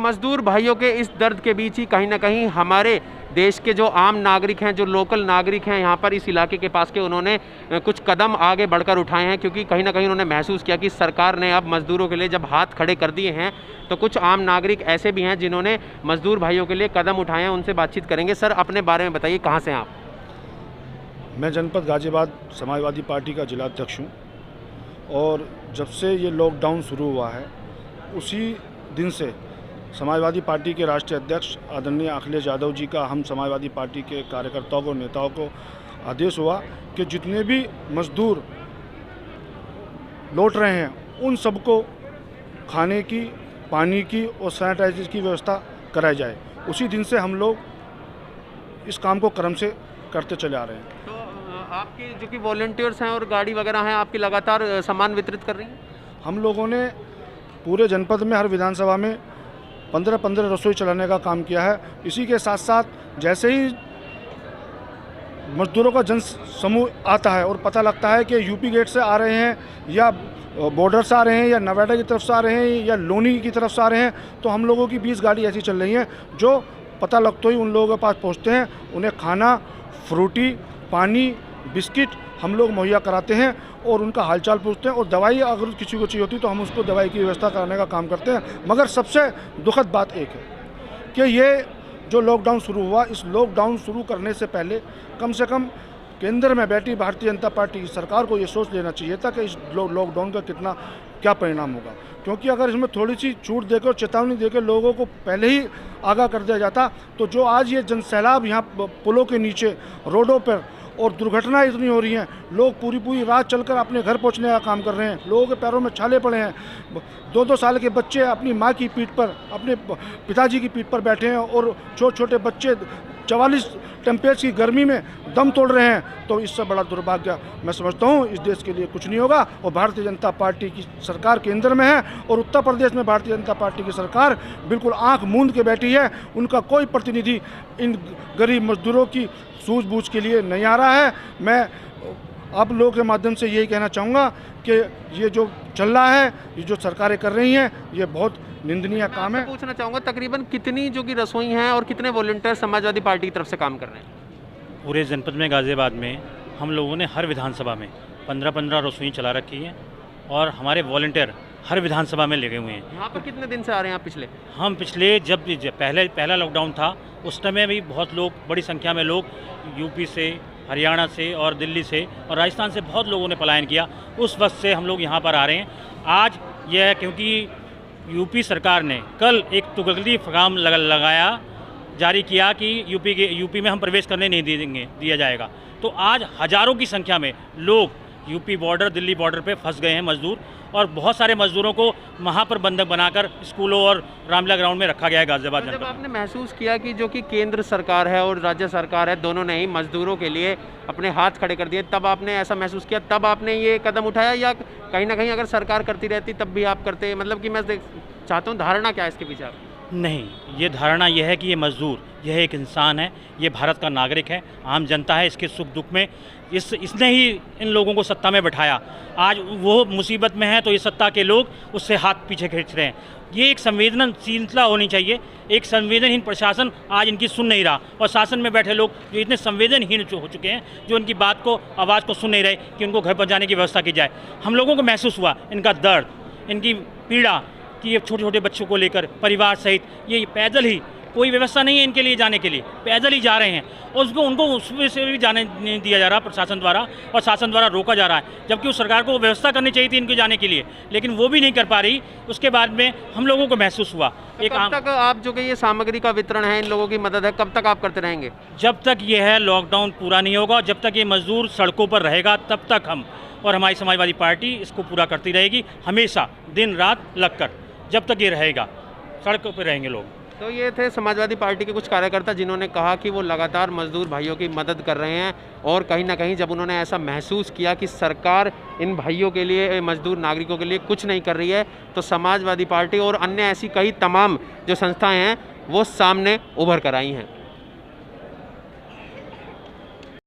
मजदूर भाइयों के इस दर्द के बीच ही कहीं ना कहीं हमारे देश के जो आम नागरिक हैं, जो लोकल नागरिक हैं यहाँ पर इस इलाके के पास के, उन्होंने कुछ कदम आगे बढ़कर उठाए हैं, क्योंकि कहीं ना कहीं उन्होंने महसूस किया कि सरकार ने अब मज़दूरों के लिए जब हाथ खड़े कर दिए हैं तो कुछ आम नागरिक ऐसे भी हैं जिन्होंने मज़दूर भाइयों के लिए कदम उठाए हैं। उनसे बातचीत करेंगे। सर, अपने बारे में बताइए, कहाँ से हैं आप? मैं जनपद गाज़ियाबाद समाजवादी पार्टी का जिला अध्यक्ष हूँ और जब से ये लॉकडाउन शुरू हुआ है उसी दिन से समाजवादी पार्टी के राष्ट्रीय अध्यक्ष आदरणीय अखिलेश यादव जी का हम समाजवादी पार्टी के कार्यकर्ताओं को, नेताओं को आदेश हुआ कि जितने भी मजदूर लौट रहे हैं उन सबको खाने की, पानी की और सैनिटाइजर की व्यवस्था कराई जाए। उसी दिन से हम लोग इस काम को क्रम से करते चले आ रहे हैं। तो आपके जो कि वॉलंटियर्स हैं और गाड़ी वगैरह हैं, आपकी लगातार सामान वितरित कर रही हैं? हम लोगों ने पूरे जनपद में हर विधानसभा में 15-15 रसोई चलाने का काम किया है। इसी के साथ साथ जैसे ही मजदूरों का जन समूह आता है और पता लगता है कि यूपी गेट से आ रहे हैं या बॉर्डर से आ रहे हैं या नवादा की तरफ से आ रहे हैं या लोनी की तरफ से आ रहे हैं, तो हम लोगों की 20 गाड़ी ऐसी चल रही हैं जो पता लगते ही उन लोगों के पास पहुंचते हैं। उन्हें खाना, फ्रूटी, पानी, बिस्किट हम लोग मुहैया कराते हैं और उनका हालचाल पूछते हैं और दवाई अगर किसी को चाहिए होती तो हम उसको दवाई की व्यवस्था कराने का काम करते हैं। मगर सबसे दुखद बात एक है कि ये जो लॉकडाउन शुरू हुआ, इस लॉकडाउन शुरू करने से पहले कम से कम केंद्र में बैठी भारतीय जनता पार्टी की सरकार को ये सोच लेना चाहिए था कि इस लॉकडाउन का क्या परिणाम होगा, क्योंकि अगर इसमें थोड़ी सी छूट देकर, चेतावनी देकर लोगों को पहले ही आगाह कर दिया जाता तो जो आज ये जनसैलाब यहाँ पुलों के नीचे, रोडों पर और दुर्घटनाएं इतनी हो रही हैं, लोग पूरी रात चलकर अपने घर पहुंचने का काम कर रहे हैं, लोगों के पैरों में छाले पड़े हैं, 2-2 साल के बच्चे अपनी माँ की पीठ पर, अपने पिताजी की पीठ पर बैठे हैं और छोटे बच्चे 44 टेम्परेचर की गर्मी में दम तोड़ रहे हैं। तो इससे बड़ा दुर्भाग्य मैं समझता हूँ इस देश के लिए कुछ नहीं होगा। और भारतीय जनता पार्टी की सरकार केंद्र में है और उत्तर प्रदेश में भारतीय जनता पार्टी की सरकार बिल्कुल आंख मूंद के बैठी है। उनका कोई प्रतिनिधि इन गरीब मजदूरों की सूझबूझ के लिए नहीं आ रहा है। मैं आप लोगों के माध्यम से यही कहना चाहूँगा कि ये जो चल रहा है, ये जो सरकारें कर रही हैं, ये बहुत निंदनीय काम है। पूछना चाहूँगा, तकरीबन कितनी जो कि रसोई हैं और कितने वॉलंटियर समाजवादी पार्टी की तरफ से काम कर रहे हैं? पूरे जनपद में गाज़ियाबाद में हम लोगों ने हर विधानसभा में 15-15 रसोई चला रखी हैं और हमारे वॉलंटियर हर विधानसभा में लगे हुए हैं। यहाँ पर कितने दिन से आ रहे हैं आप? हम पिछले जब पहला लॉकडाउन था उस समय भी बहुत लोग, बड़ी संख्या में लोग यूपी से, हरियाणा से और दिल्ली से और राजस्थान से बहुत लोगों ने पलायन किया। उस वक्त से हम लोग यहाँ पर आ रहे हैं। आज यह क्योंकि यूपी सरकार ने कल एक तुगलकी पैगाम लगाया, जारी किया कि यूपी में हम प्रवेश करने नहीं दिया जाएगा। तो आज हज़ारों की संख्या में लोग यूपी बॉर्डर, दिल्ली बॉर्डर पे फंस गए हैं मजदूर, और बहुत सारे मजदूरों को वहाँ पर बंधक बनाकर स्कूलों और रामलीला ग्राउंड में रखा गया है गाज़ियाबाद जनपद। जब आपने महसूस किया कि जो कि केंद्र सरकार है और राज्य सरकार है, दोनों ने ही मजदूरों के लिए अपने हाथ खड़े कर दिए, तब आपने ऐसा महसूस किया, तब आपने ये कदम उठाया, या कहीं ना कहीं अगर सरकार करती रहती तब भी आप करते? मतलब कि मैं चाहता हूँ धारणा क्या है इसके पीछे? नहीं, ये धारणा यह है कि ये मजदूर, यह एक इंसान है, ये भारत का नागरिक है, आम जनता है, इसके सुख दुख में इसने ही इन लोगों को सत्ता में बैठाया। आज वो मुसीबत में है तो ये सत्ता के लोग उससे हाथ पीछे खींच रहे हैं। ये एक संवेदनशीलता होनी चाहिए। एक संवेदनहीन प्रशासन आज इनकी सुन नहीं रहा, और शासन में बैठे लोग जो इतने संवेदनहीन हो चुके हैं, जो इनकी बात को, आवाज़ को सुन नहीं रहे कि उनको घर पहुँचाने की व्यवस्था की जाए। हम लोगों को महसूस हुआ इनका दर्द, इनकी पीड़ा, कि ये छोटे बच्चों को लेकर परिवार सहित ये पैदल ही, कोई व्यवस्था नहीं है इनके लिए जाने के लिए, पैदल ही जा रहे हैं और उनको उसमें से भी जाने नहीं दिया जा रहा प्रशासन द्वारा, और शासन द्वारा रोका जा रहा है, जबकि उस सरकार को व्यवस्था करनी चाहिए थी इनके जाने के लिए, लेकिन वो भी नहीं कर पा रही। उसके बाद में हम लोगों को महसूस हुआ कब तक आप जो कि ये सामग्री का वितरण है, इन लोगों की मदद है, कब तक आप करते रहेंगे? जब तक ये है लॉकडाउन पूरा नहीं होगा, जब तक ये मजदूर सड़कों पर रहेगा, तब तक हम और हमारी समाजवादी पार्टी इसको पूरा करती रहेगी, हमेशा दिन रात लगकर, जब तक ये रहेगा सड़कों पर रहेंगे लोग। तो ये थे समाजवादी पार्टी के कुछ कार्यकर्ता जिन्होंने कहा कि वो लगातार मजदूर भाइयों की मदद कर रहे हैं, और कहीं ना कहीं जब उन्होंने ऐसा महसूस किया कि सरकार इन भाइयों के लिए, मजदूर नागरिकों के लिए कुछ नहीं कर रही है, तो समाजवादी पार्टी और अन्य ऐसी कई तमाम जो संस्थाएं हैं वो सामने उभर कर आई हैं।